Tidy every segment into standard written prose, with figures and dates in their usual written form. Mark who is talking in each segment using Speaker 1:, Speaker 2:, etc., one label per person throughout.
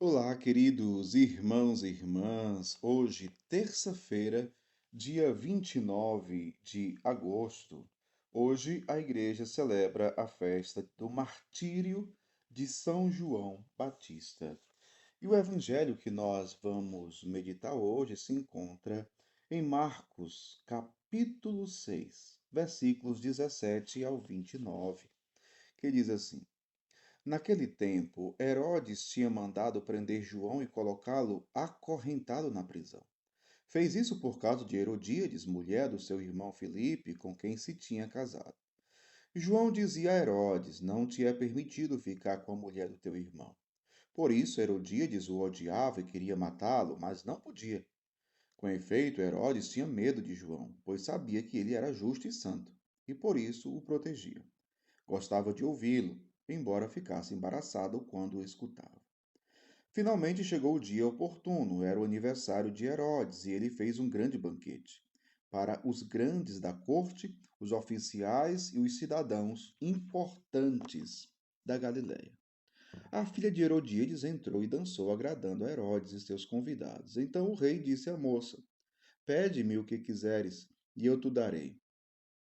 Speaker 1: Olá, queridos irmãos e irmãs. Hoje, terça-feira, dia 29 de agosto. Hoje a igreja celebra a festa do martírio de São João Batista. E o evangelho que nós vamos meditar hoje se encontra em Marcos, capítulo 6, versículos 17 ao 29, que diz assim: Naquele tempo, Herodes tinha mandado prender João e colocá-lo acorrentado na prisão. Fez isso por causa de Herodíades, mulher do seu irmão Filipe, com quem se tinha casado. João dizia a Herodes: Não te é permitido ficar com a mulher do teu irmão. Por isso, Herodíades o odiava e queria matá-lo, mas não podia. Com efeito, Herodes tinha medo de João, pois sabia que ele era justo e santo, e por isso o protegia. Gostava de ouvi-lo, embora ficasse embaraçado quando o escutava. Finalmente chegou o dia oportuno, era o aniversário de Herodes, e ele fez um grande banquete. Para os grandes da corte, os oficiais e os cidadãos importantes da Galiléia. A filha de Herodíades entrou e dançou, agradando a Herodes e seus convidados. Então o rei disse à moça: Pede-me o que quiseres, e eu te darei.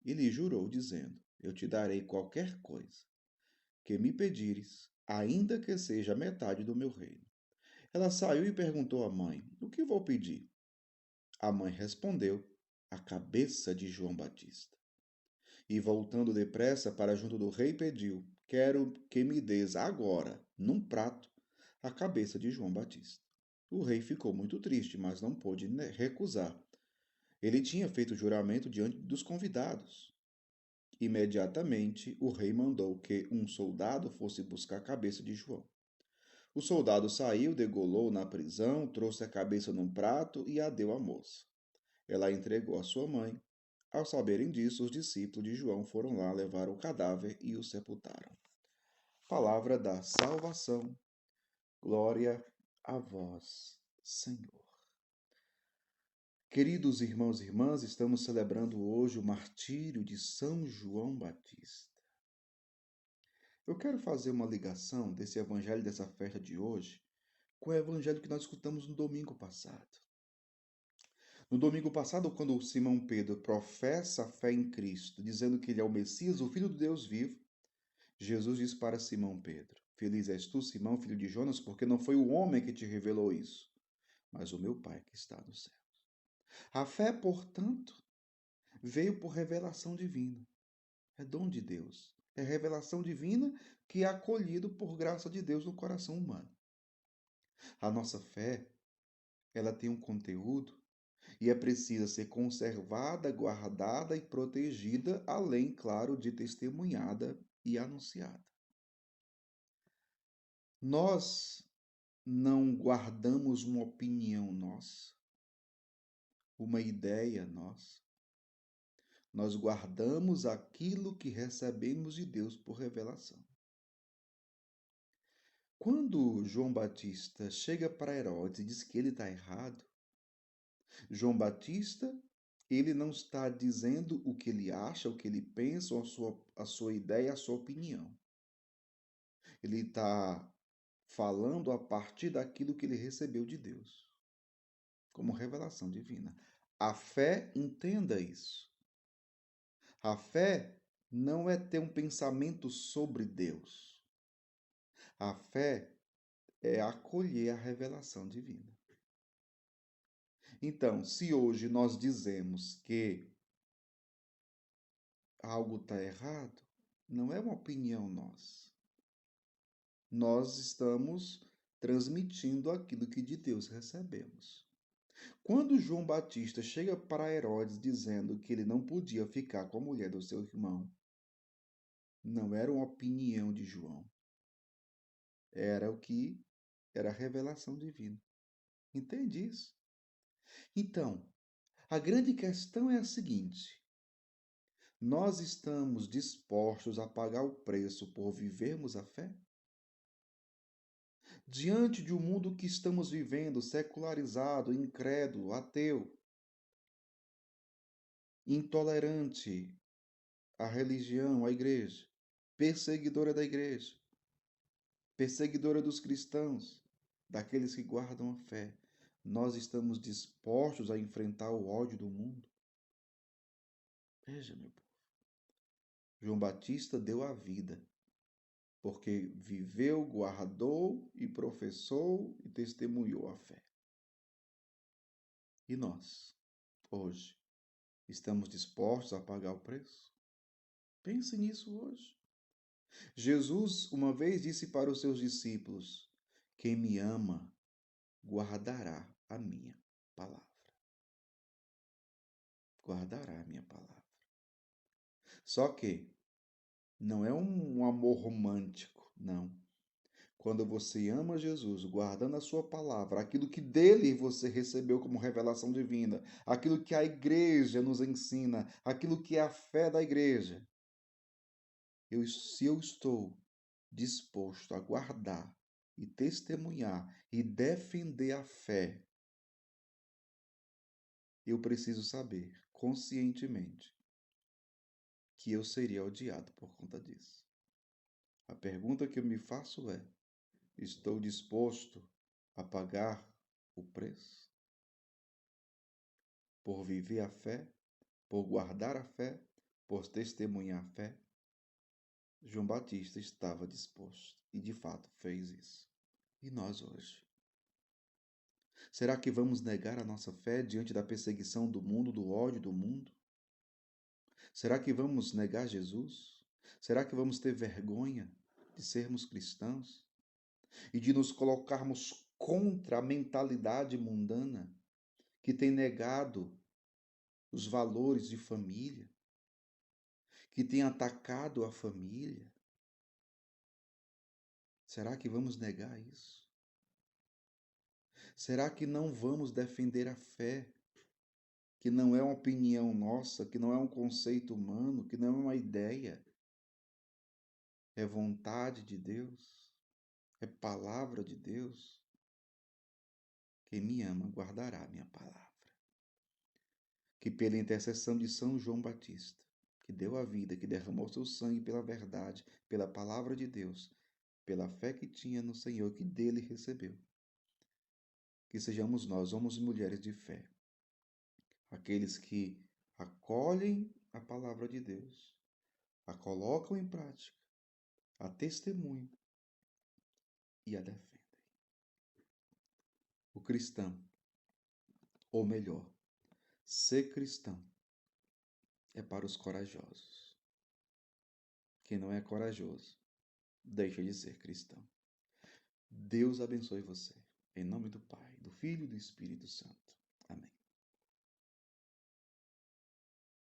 Speaker 1: E lhe jurou, dizendo: Eu te darei qualquer coisa que me pedires, ainda que seja a metade do meu reino. Ela saiu e perguntou à mãe: O que vou pedir? A mãe respondeu: A cabeça de João Batista. E voltando depressa para junto do rei, pediu: Quero que me des agora, num prato, a cabeça de João Batista. O rei ficou muito triste, mas não pôde recusar. Ele tinha feito juramento diante dos convidados. Imediatamente, o rei mandou que um soldado fosse buscar a cabeça de João. O soldado saiu, degolou na prisão, trouxe a cabeça num prato e a deu à moça. Ela a entregou à sua mãe. Ao saberem disso, os discípulos de João foram lá levar o cadáver e o sepultaram. Palavra da salvação. Glória a vós, Senhor. Queridos irmãos e irmãs, estamos celebrando hoje o martírio de São João Batista. Eu quero fazer uma ligação desse evangelho, dessa festa de hoje, com o evangelho que nós escutamos no domingo passado. No domingo passado, quando Simão Pedro professa a fé em Cristo, dizendo que ele é o Messias, o Filho do Deus vivo, Jesus diz para Simão Pedro: Feliz és tu, Simão, filho de Jonas, porque não foi o homem que te revelou isso, mas o meu Pai que está no céu. A fé, portanto, veio por revelação divina. É dom de Deus. É revelação divina que é acolhido por graça de Deus no coração humano. A nossa fé, ela tem um conteúdo e é precisa ser conservada, guardada e protegida, além, claro, de testemunhada e anunciada. Nós não guardamos uma opinião nossa, uma ideia nossa. Nós guardamos aquilo que recebemos de Deus por revelação. Quando João Batista chega para Herodes e diz que ele está errado, João Batista, ele não está dizendo o que ele acha, o que ele pensa, a sua ideia, a sua opinião. Ele está falando a partir daquilo que ele recebeu de Deus, como revelação divina. A fé, entenda isso. A fé não é ter um pensamento sobre Deus. A fé é acolher a revelação divina. Então, se hoje nós dizemos que algo está errado, não é uma opinião nossa. Nós estamos transmitindo aquilo que de Deus recebemos. Quando João Batista chega para Herodes dizendo que ele não podia ficar com a mulher do seu irmão, não era uma opinião de João, era o que era a revelação divina. Entende isso? Então, a grande questão é a seguinte: nós estamos dispostos a pagar o preço por vivermos a fé? Diante de um mundo que estamos vivendo, secularizado, incrédulo, ateu, intolerante à religião, à igreja, perseguidora da igreja, perseguidora dos cristãos, daqueles que guardam a fé, nós estamos dispostos a enfrentar o ódio do mundo? Veja, meu povo, João Batista deu a vida, porque viveu, guardou e professou e testemunhou a fé. E nós, hoje, estamos dispostos a pagar o preço? Pense nisso hoje. Jesus uma vez disse para os seus discípulos: quem me ama, guardará a minha palavra. Guardará a minha palavra. Só que não é um amor romântico, não. Quando você ama Jesus, guardando a sua palavra, aquilo que dele você recebeu como revelação divina, aquilo que a igreja nos ensina, aquilo que é a fé da igreja, se eu estou disposto a guardar e testemunhar e defender a fé, eu preciso saber conscientemente que eu seria odiado por conta disso. A pergunta que eu me faço é: estou disposto a pagar o preço? Por viver a fé, por guardar a fé, por testemunhar a fé? João Batista estava disposto e de fato fez isso. E nós hoje? Será que vamos negar a nossa fé diante da perseguição do mundo, do ódio do mundo? Será que vamos negar Jesus? Será que vamos ter vergonha de sermos cristãos e de nos colocarmos contra a mentalidade mundana que tem negado os valores de família, que tem atacado a família? Será que vamos negar isso? Será que não vamos defender a fé, que não é uma opinião nossa, que não é um conceito humano, que não é uma ideia? É vontade de Deus? É palavra de Deus? Quem me ama guardará a minha palavra. Que pela intercessão de São João Batista, que deu a vida, que derramou seu sangue pela verdade, pela palavra de Deus, pela fé que tinha no Senhor, que dele recebeu, que sejamos nós, homens e mulheres de fé, aqueles que acolhem a palavra de Deus, a colocam em prática, a testemunham e a defendem. O cristão, ou melhor, ser cristão, é para os corajosos. Quem não é corajoso, deixa de ser cristão. Deus abençoe você. Em nome do Pai, do Filho e do Espírito Santo. Amém.